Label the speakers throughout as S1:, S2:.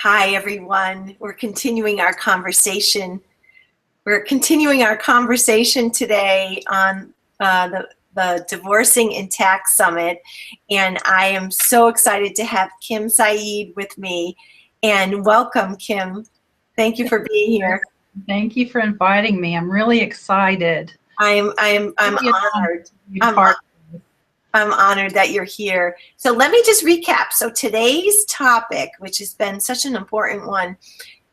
S1: Hi, everyone. We're continuing our conversation. We're continuing our conversation today on the Divorcing Intact Summit, and I am so excited to have Kim Saeed with me. And welcome, Kim. Thank you for being here.
S2: Thank you for inviting me. I'm really excited.
S1: I'm honored. I'm honored that you're here. So let me just recap. So today's topic, which has been such an important one,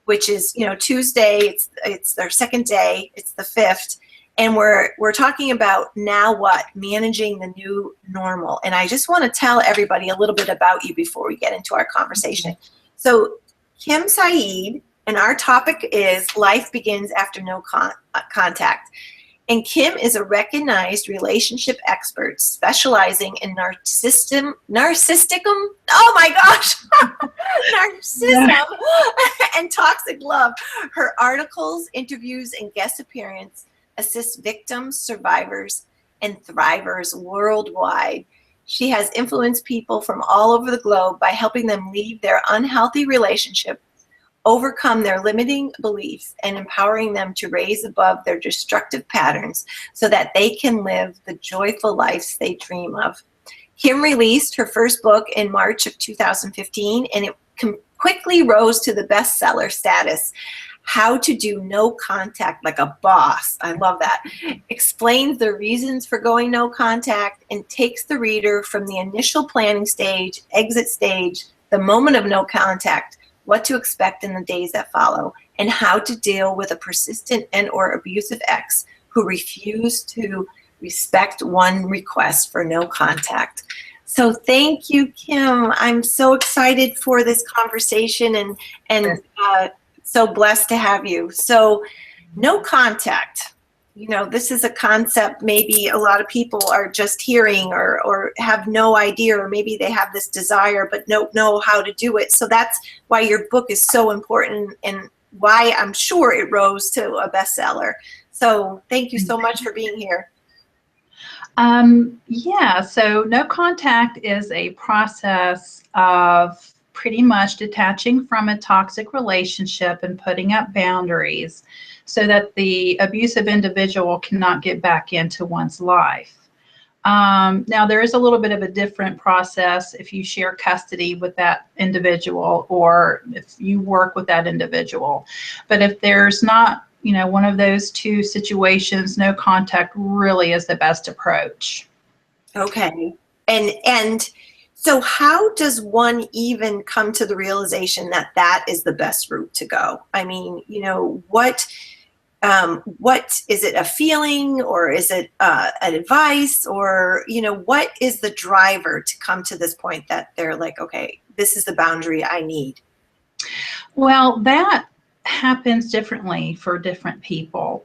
S1: which is, Tuesday, it's their second day, it's the 5th, and we're talking about now what? Managing the new normal. And I just want to tell everybody a little bit about you before we get into our conversation. So Kim Saeed, and our topic is Life Begins After No Contact. And Kim is a recognized relationship expert specializing in narcissism. Oh my gosh, narcissism and toxic love. Her articles, interviews, and guest appearance assist victims, survivors, and thrivers worldwide. She has influenced people from all over the globe by helping them leave their unhealthy relationship, overcome their limiting beliefs, and empowering them to raise above their destructive patterns so that they can live the joyful lives they dream of. Kim released her first book in March of 2015, and it quickly rose to the bestseller status. How to Do No Contact Like a Boss. I love that. Explains the reasons for going no contact and takes the reader from the initial planning stage, exit stage, the moment of no contact, what to expect in the days that follow, and how to deal with a persistent and or abusive ex who refused to respect one request for no contact. So thank you, Kim. I'm so excited for this conversation and so blessed to have you. So no contact. This is a concept maybe a lot of people are just hearing or have no idea, or maybe they have this desire but don't know how to do it. So that's why your book is so important and why I'm sure it rose to a bestseller. So thank you so much for being here.
S2: Yeah, so no contact is a process of pretty much detaching from a toxic relationship and putting up boundaries so that the abusive individual cannot get back into one's life. Now, there is a little bit of a different process if you share custody with that individual or if you work with that individual. But if there's not, one of those two situations, no contact really is the best approach.
S1: Okay. And so how does one even come to the realization that that is the best route to go? I mean, what is it, a feeling, or is it an advice, or, what is the driver to come to this point that they're like, okay, this is the boundary I need?
S2: Well, that happens differently for different people.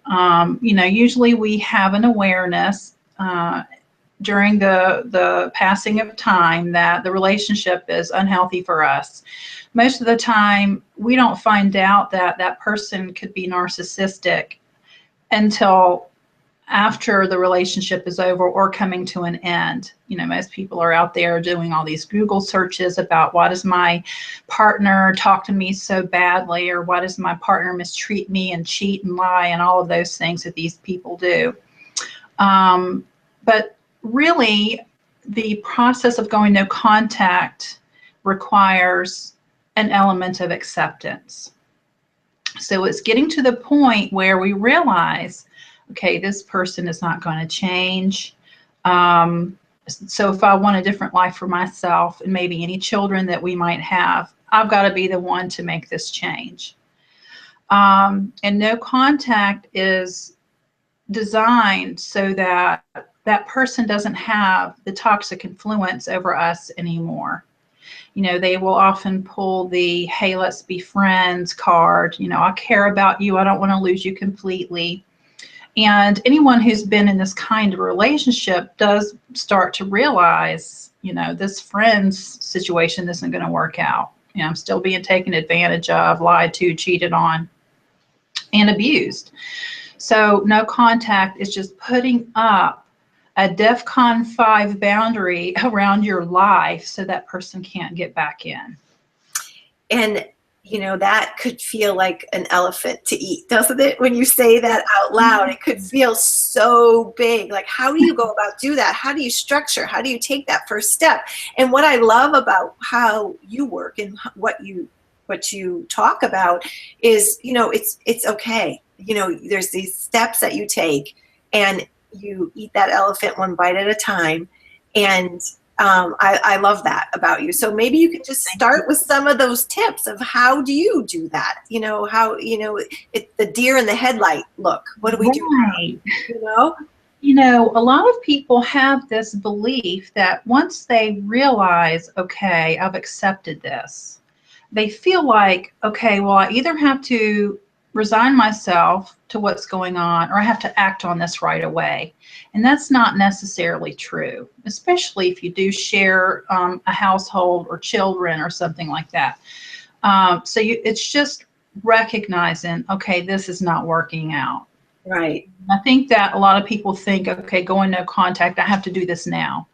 S2: Usually we have an awareness during the passing of time that the relationship is unhealthy for us. Most of the time, we don't find out that that person could be narcissistic until after the relationship is over or coming to an end. Most people are out there doing all these Google searches about why does my partner talk to me so badly, or why does my partner mistreat me and cheat and lie and all of those things that these people do. But really, the process of going no contact requires an element of acceptance. So it's getting to the point where we realize, okay, this person is not going to change. So if I want a different life for myself and maybe any children that we might have, I've got to be the one to make this change. And no contact is designed so that that person doesn't have the toxic influence over us anymore. They will often pull the, hey, let's be friends card. I care about you. I don't want to lose you completely. And anyone who's been in this kind of relationship does start to realize, this friend's situation isn't going to work out. I'm still being taken advantage of, lied to, cheated on, and abused. So no contact is just putting up a DEFCON 5 boundary around your life so that person can't get back in.
S1: And that could feel like an elephant to eat, doesn't it? When you say that out loud, it could feel so big. Like, how do you go about do that? How do you structure? How do you take that first step? And what I love about how you work and what you talk about is, it's okay. There's these steps that you take, and you eat that elephant one bite at a time. And I love that about you. So maybe you can just start with some of those tips of how do you do that? How, the deer in the headlight look. What do we do?
S2: Right. A lot of people have this belief that once they realize, okay, I've accepted this, they feel like, okay, well, I either have to resign myself to what's going on, or I have to act on this right away. And that's not necessarily true, especially if you do share a household or children or something like that. It's just recognizing, okay, this is not working out.
S1: Right.
S2: I think that a lot of people think, okay, going no contact, I have to do this now.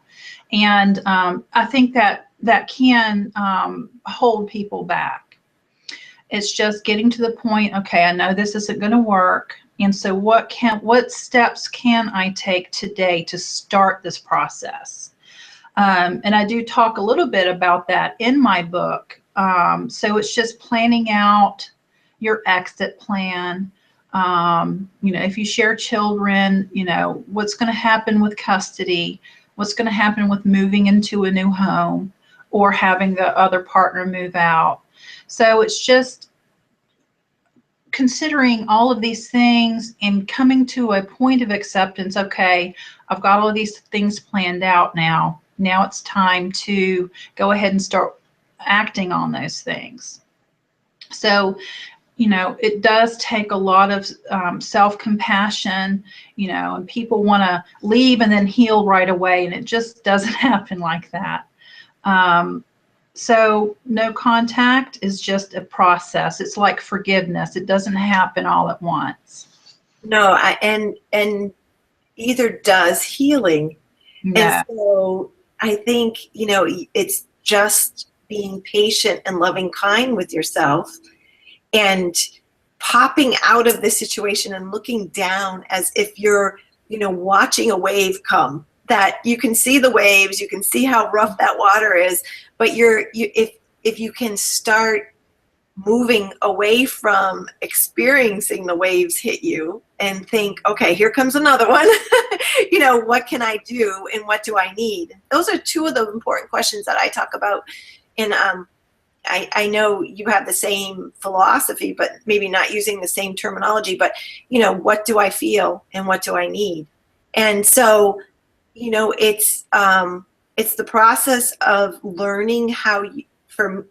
S2: And I think that can hold people back. It's just getting to the point, okay, I know this isn't going to work. And so what steps can I take today to start this process? And I do talk a little bit about that in my book. So it's just planning out your exit plan. If you share children, what's going to happen with custody, what's going to happen with moving into a new home or having the other partner move out. So it's just considering all of these things and coming to a point of acceptance. Okay, I've got all of these things planned out now. Now it's time to go ahead and start acting on those things. So, it does take a lot of self-compassion, and people want to leave and then heal right away, and it just doesn't happen like that. So no contact is just a process. It's like forgiveness. It doesn't happen all at once.
S1: No, and either does healing.
S2: No.
S1: And so I think, it's just being patient and loving kind with yourself and popping out of the situation and looking down as if you're, watching a wave come. That you can see the waves, you can see how rough that water is, but if you can start moving away from experiencing the waves hit you and think, okay, here comes another one. What can I do and what do I need? Those are two of the important questions that I talk about. And I know you have the same philosophy, but maybe not using the same terminology, but what do I feel and what do I need? And so it's the process of learning how for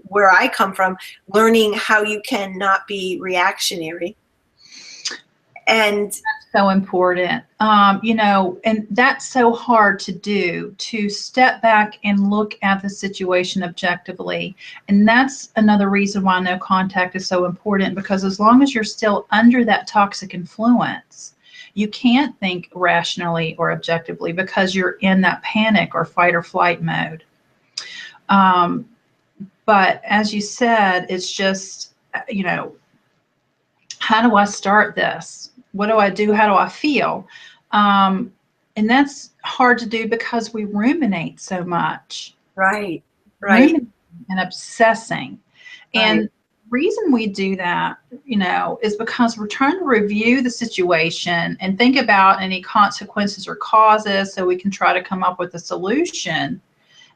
S1: where I come from, learning how you can not be reactionary. And
S2: that's so important. And that's so hard to do, to step back and look at the situation objectively. And that's another reason why no contact is so important, because as long as you're still under that toxic influence, you can't think rationally or objectively because you're in that panic or fight or flight mode. But as you said, it's just, how do I start this? What do I do? How do I feel? And that's hard to do because we ruminate so much.
S1: Right.
S2: And obsessing.
S1: Right.
S2: And reason we do that, is because we're trying to review the situation and think about any consequences or causes so we can try to come up with a solution.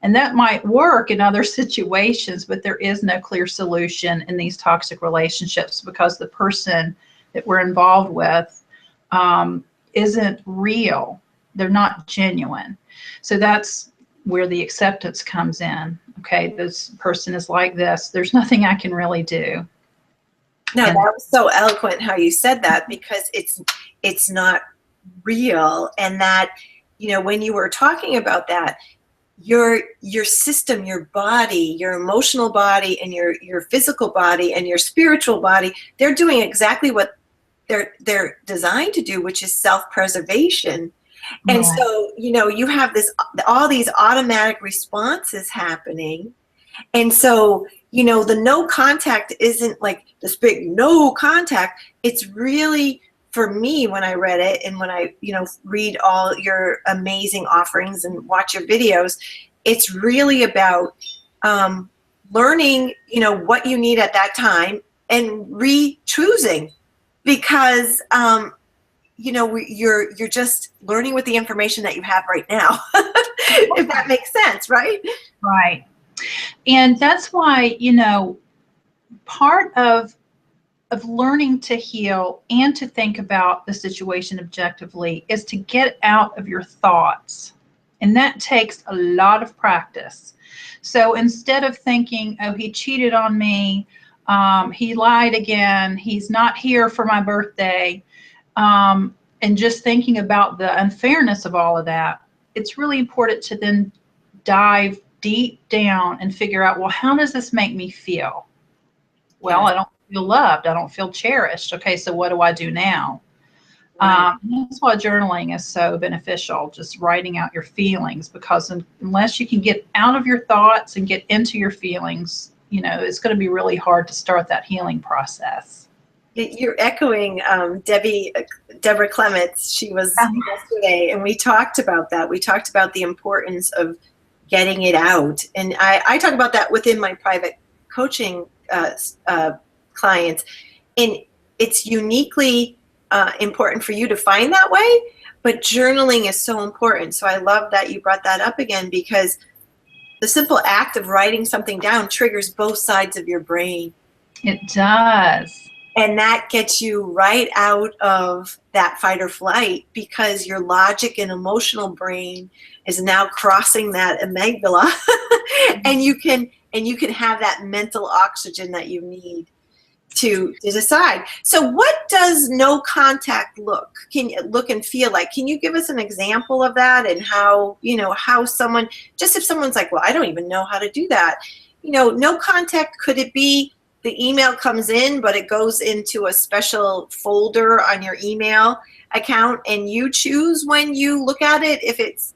S2: And that might work in other situations, but there is no clear solution in these toxic relationships because the person that we're involved with isn't real. They're not genuine. So that's where the acceptance comes in. Okay, this person is like this. There's nothing I can really do.
S1: No, that was so eloquent how you said that, because it's not real. And that, when you were talking about that, your system, your body, your emotional body, and your physical body and your spiritual body, they're doing exactly what they're designed to do, which is self-preservation. And so, you have all these automatic responses happening, And so, you know, the no contact isn't like this big no contact. It's really, for me, when I read it and when I, you know, read all your amazing offerings and watch your videos, it's really about learning, you know, what you need at that time and re-choosing, because you know, you're just learning with the information that you have right now, if that makes sense, right?
S2: Right. And that's why, you know, part of learning to heal and to think about the situation objectively is to get out of your thoughts. And that takes a lot of practice. So instead of thinking, oh, he cheated on me, he lied again, he's not here for my birthday, and just thinking about the unfairness of all of that, it's really important to then dive deep down and figure out, well, how does this make me feel? Well,
S1: Yes.
S2: I don't feel loved. I don't feel cherished. Okay, so what do I do now?
S1: Right.
S2: That's why journaling is so beneficial, just writing out your feelings, because unless you can get out of your thoughts and get into your feelings, you know, it's going to be really hard to start that healing process.
S1: You're echoing Deborah Clements. She was yesterday, and we talked about that. We talked about the importance of getting it out. And I talk about that within my private coaching clients. And it's uniquely important for you to find that way, but journaling is so important. So I love that you brought that up again, because the simple act of writing something down triggers both sides of your brain.
S2: It does.
S1: And that gets you right out of that fight or flight, because your logic and emotional brain is now crossing that amygdala and you can have that mental oxygen that you need to decide. So what does no contact look and feel like? Can you give us an example of that, and how, you know, how someone, just if someone's like, well, I don't even know how to do that, you know, no contact, could it be the email comes in, but it goes into a special folder on your email account, and you choose when you look at it if it's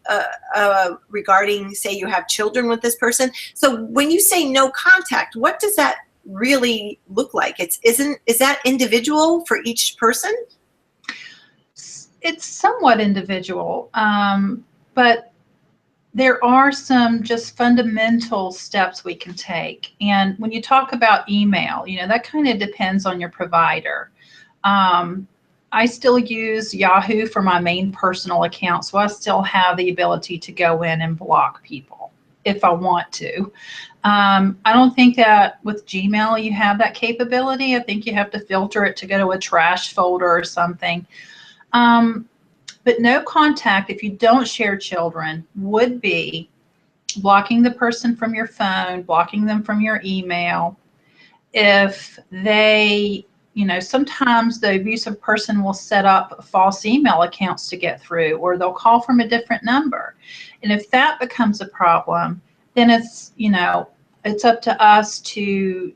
S1: regarding, say, you have children with this person? So when you say no contact, what does that really look like? Is that individual for each person?
S2: It's somewhat individual, but there are some just fundamental steps we can take. And when you talk about email, you know, that kind of depends on your provider. I still use Yahoo for my main personal account, so I still have the ability to go in and block people if I want to. I don't think that with Gmail you have that capability. I think you have to filter it to go to a trash folder or something. But no contact, if you don't share children, would be blocking the person from your phone, blocking them from your email. If they, you know, sometimes the abusive person will set up false email accounts to get through, or they'll call from a different number. And if that becomes a problem, then it's, you know, it's up to us to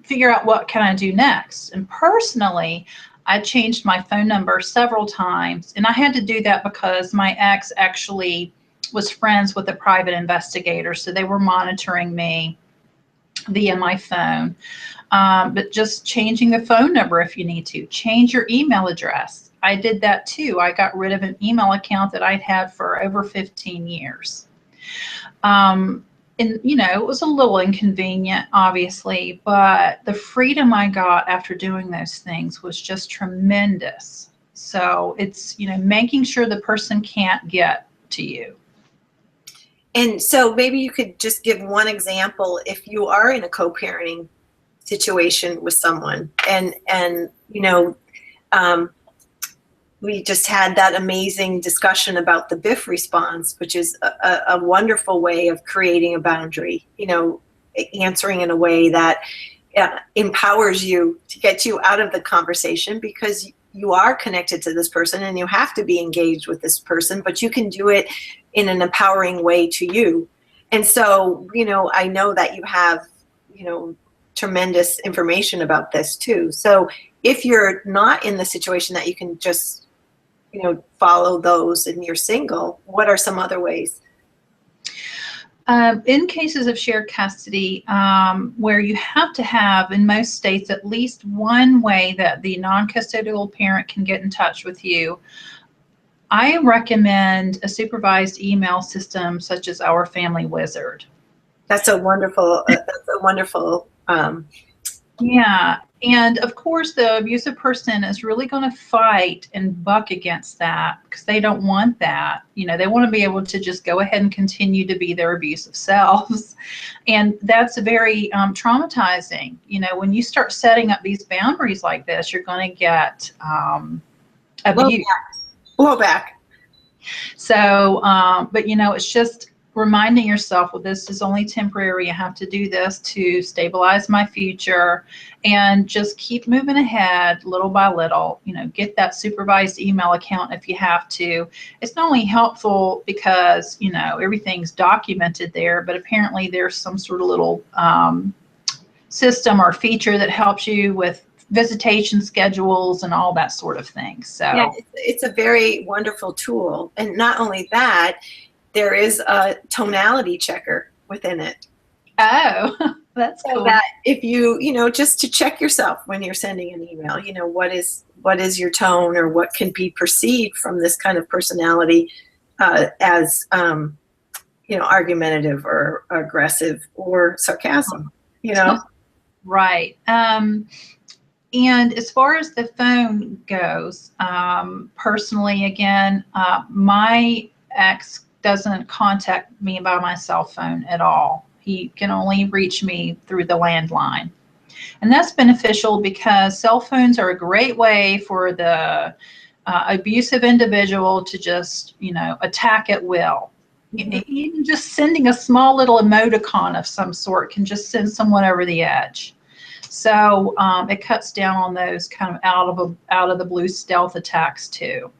S2: figure out what can I do next. And personally, I changed my phone number several times, and I had to do that because my ex actually was friends with a private investigator, so they were monitoring me via my phone. But just changing the phone number if you need to. Change your email address. I did that too. I got rid of an email account that I'd had for over 15 years. And, you know, it was a little inconvenient, obviously, but the freedom I got after doing those things was just tremendous. So it's, you know, making sure the person can't get to you.
S1: And so maybe you could just give one example if you are in a co-parenting situation with someone, and you know, we just had that amazing discussion about the BIF response, which is a wonderful way of creating a boundary, you know, answering in a way that empowers you to get you out of the conversation, because you are connected to this person and you have to be engaged with this person, but you can do it in an empowering way to you. And so, you know, I know that you have, you know, tremendous information about this too. So if you're not in the situation that you can just, you know, follow those and you're single, what are some other ways?
S2: In cases of shared custody, where you have to have, in most states, at least one way that the non-custodial parent can get in touch with you, I recommend a supervised email system such as Our Family Wizard.
S1: That's a wonderful,
S2: Yeah, and of course the abusive person is really going to fight and buck against that because they don't want that. You know, they want to be able to just go ahead and continue to be their abusive selves. And that's very traumatizing. You know, when you start setting up these boundaries like this, you're going to get abuse.
S1: Blowback.
S2: So, but you know, it's just reminding yourself, well, this is only temporary. I have to do this to stabilize my future, and just keep moving ahead little by little. You know, get that supervised email account if you have to. It's not only helpful because, you know, everything's documented there, but apparently there's some sort of little system or feature that helps you with visitation schedules and all that sort of thing. So
S1: yeah, it's a very wonderful tool. And not only that, there is a tonality checker within it.
S2: Oh, that's
S1: so
S2: cool.
S1: That if you know, just to check yourself when you're sending an email, you know, what is your tone, or what can be perceived from this kind of personality as, you know, argumentative or aggressive or sarcasm, you know?
S2: Right. And as far as the phone goes, personally, again, my ex doesn't contact me by my cell phone at all. He can only reach me through the landline. And that's beneficial because cell phones are a great way for the abusive individual to just, you know, attack at will. Mm-hmm. Even just sending a small little emoticon of some sort can just send someone over the edge. So it cuts down on those kind of out of the blue stealth attacks too.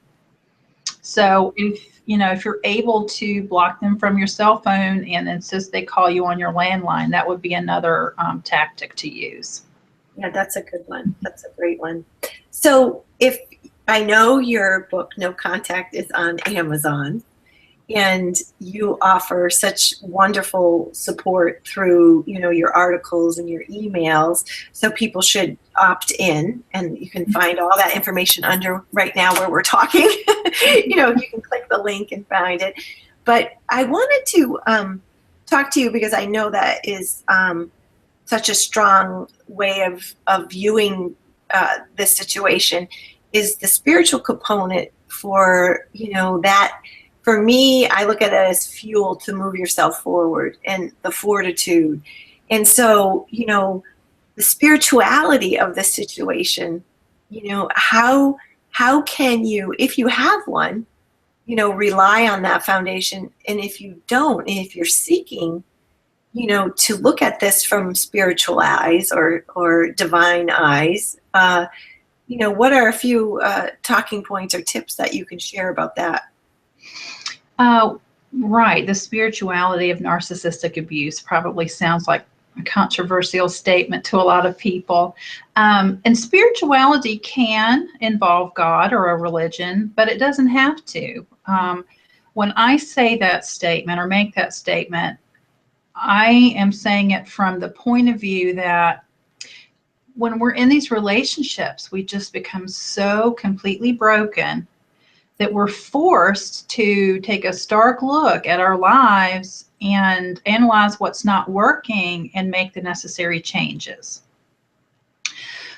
S2: So if you're able to block them from your cell phone and insist they call you on your landline, that would be another tactic to use.
S1: Yeah, that's a good one. That's a great one. So if I know your book, No Contact, is on Amazon, and you offer such wonderful support through, you know, your articles and your emails, so people should opt in, and you can find all that information under right now where we're talking. You know, you can click the link and find it. But I wanted to talk to you because I know that is such a strong way of viewing this situation, is the spiritual component for, you know, that. For me, I look at it as fuel to move yourself forward, and the fortitude. And so, you know, the spirituality of the situation, you know, how can you, if you have one, you know, rely on that foundation? And if you don't, and if you're seeking, you know, to look at this from spiritual eyes or divine eyes, you know, what are a few talking points or tips that you can share about that?
S2: Right. The spirituality of narcissistic abuse probably sounds like a controversial statement to a lot of people. And spirituality can involve God or a religion, but it doesn't have to. When I say that statement or make that statement, I am saying it from the point of view that when we're in these relationships, we just become so completely broken that we're forced to take a stark look at our lives and analyze what's not working and make the necessary changes.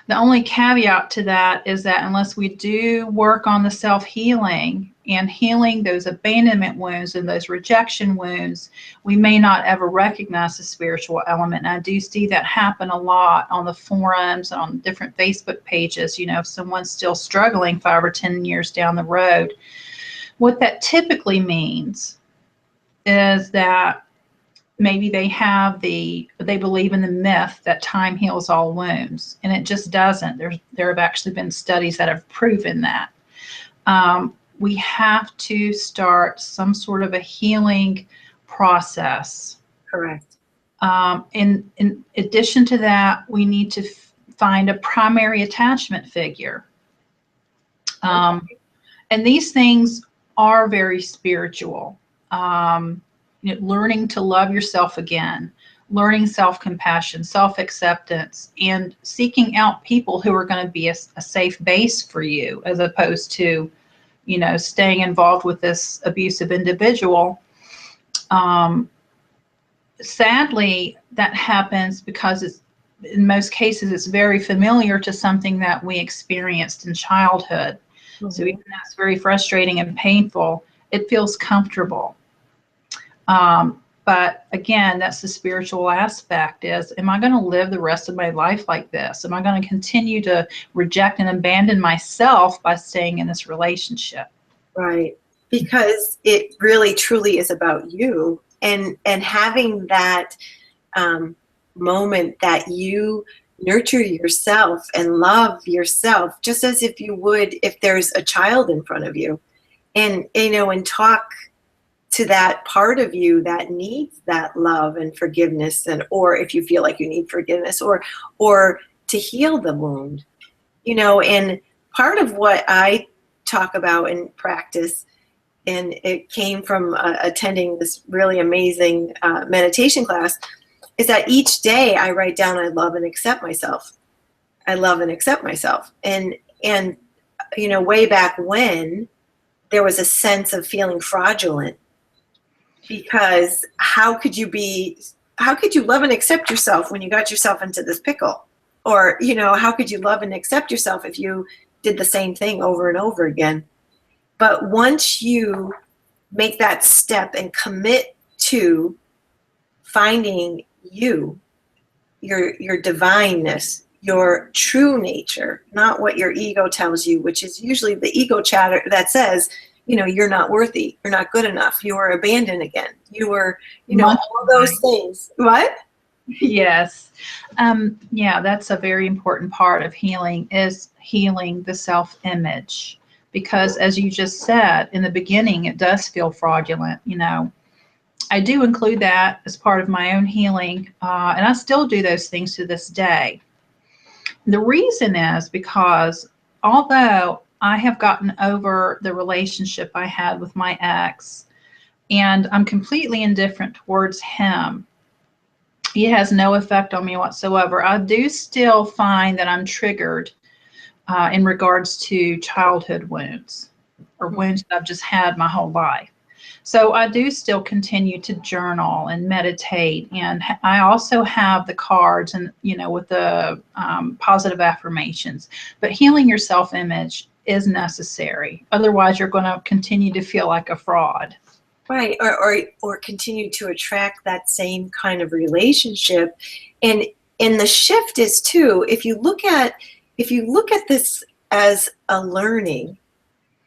S2: The only caveat to that is that unless we do work on the self-healing and healing those abandonment wounds and those rejection wounds, we may not ever recognize the spiritual element. And I do see that happen a lot on the forums, on different Facebook pages. You know, if someone's still struggling 5 or 10 years down the road, what that typically means is that maybe they believe in the myth that time heals all wounds, and it just doesn't. There have actually been studies that have proven that. We have to start some sort of a healing process.
S1: Correct.
S2: In addition to that, we need to find a primary attachment figure. And these things are very spiritual. learning to love yourself again, learning self-compassion, self-acceptance, and seeking out people who are going to be a safe base for you, as opposed to, staying involved with this abusive individual. Sadly, that happens because in most cases, it's very familiar to something that we experienced in childhood. Mm-hmm. So even though it's very frustrating and painful, it feels comfortable. But again, that's the spiritual aspect is, am I going to live the rest of my life like this? Am I going to continue to reject and abandon myself by staying in this relationship?
S1: Right. Because it really truly is about you, and having that moment that you nurture yourself and love yourself, just as if you would if there's a child in front of you, and and talk to that part of you that needs that love and forgiveness, or if you feel like you need forgiveness, or to heal the wound, and part of what I talk about in practice, and it came from attending this really amazing meditation class, is that each day I write down, I love and accept myself. I love and accept myself. And way back when, there was a sense of feeling fraudulent, because how could you love and accept yourself when you got yourself into this pickle? Or, how could you love and accept yourself if you did the same thing over and over again? But once you make that step and commit to finding your divineness, your true nature, not what your ego tells you, which is usually the ego chatter that says, you're not worthy, you're not good enough, you were abandoned again, you were, all those things. What?
S2: Yes. Yeah, that's a very important part of healing, is healing the self-image. Because as you just said, in the beginning, it does feel fraudulent. I do include that as part of my own healing, and I still do those things to this day. The reason is because although I have gotten over the relationship I had with my ex, and I'm completely indifferent towards him, he has no effect on me whatsoever, I do still find that I'm triggered in regards to childhood wounds, or wounds that I've just had my whole life. So I do still continue to journal and meditate, and I also have the cards and with the positive affirmations. But healing your self-image is necessary. Otherwise, you're going to continue to feel like a fraud.
S1: Right, or continue to attract that same kind of relationship. And the shift is too, if you look at this as a learning,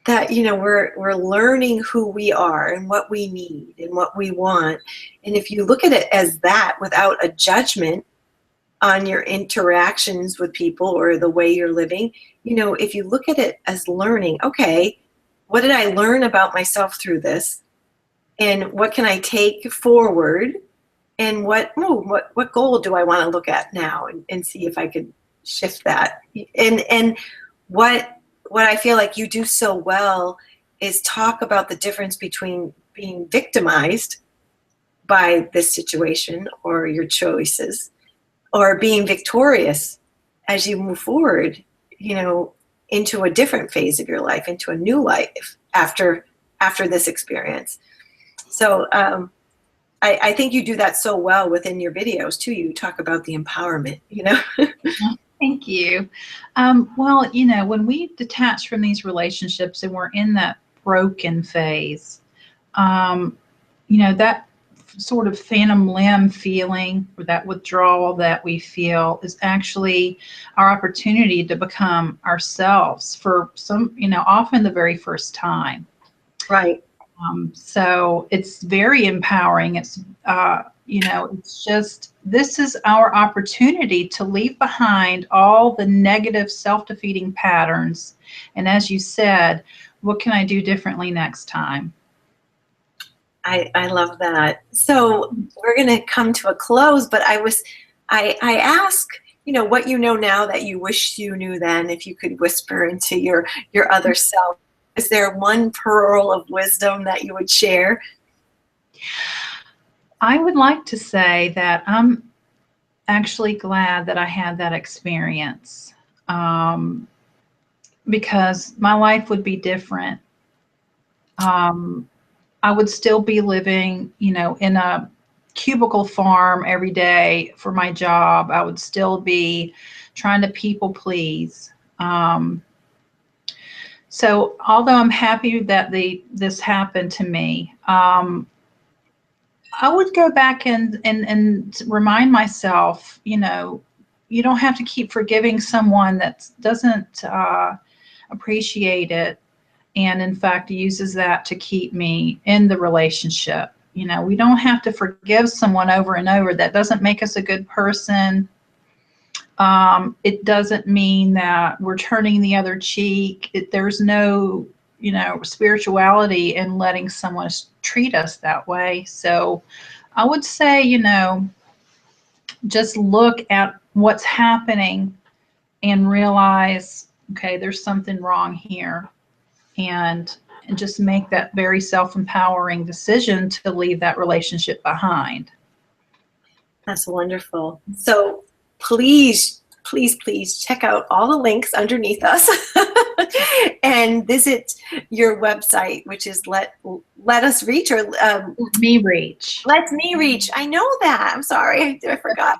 S1: that we're learning who we are and what we need and what we want. And if you look at it as that, without a judgment on your interactions with people or the way you're living, if you look at it as learning, okay, what did I learn about myself through this? And what can I take forward? And what goal do I want to look at now, and see if I could shift that? And what I feel like you do so well is talk about the difference between being victimized by this situation or your choices, or being victorious as you move forward, into a different phase of your life, into a new life after this experience. So I think you do that so well within your videos too. You talk about the empowerment,
S2: Thank you. Well, when we detach from these relationships and we're in that broken phase, that sort of phantom limb feeling, or that withdrawal that we feel, is actually our opportunity to become ourselves for some, often the very first time.
S1: Right.
S2: So it's very empowering. It's, it's just, this is our opportunity to leave behind all the negative self-defeating patterns. And as you said, what can I do differently next time?
S1: I love that. So we're going to come to a close, but I ask, what you know now that you wish you knew then, if you could whisper into your other self. Is there one pearl of wisdom that you would share?
S2: I would like to say that I'm actually glad that I had that experience, because my life would be different. I would still be living, in a cubicle farm every day for my job. I would still be trying to people please. So although I'm happy that this happened to me, I would go back and remind myself, you don't have to keep forgiving someone that doesn't appreciate it, and in fact uses that to keep me in the relationship. We don't have to forgive someone over and over. That doesn't make us a good person. It doesn't mean that we're turning the other cheek. There's no, spirituality in letting someone treat us that way. So I would say, just look at what's happening and realize, okay, there's something wrong here. And just make that very self-empowering decision to leave that relationship behind.
S1: That's wonderful. So please, please, please check out all the links underneath us and visit your website, which is let us reach, or
S2: Let me reach.
S1: Let me reach. I know that. I'm sorry, I forgot.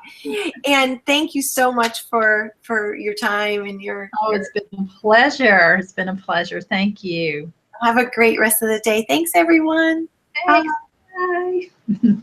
S1: And thank you so much for your time and your.
S2: Oh, it's been a pleasure. It's been a pleasure. Thank you.
S1: Have a great rest of the day. Thanks, everyone.
S2: Thanks. Bye.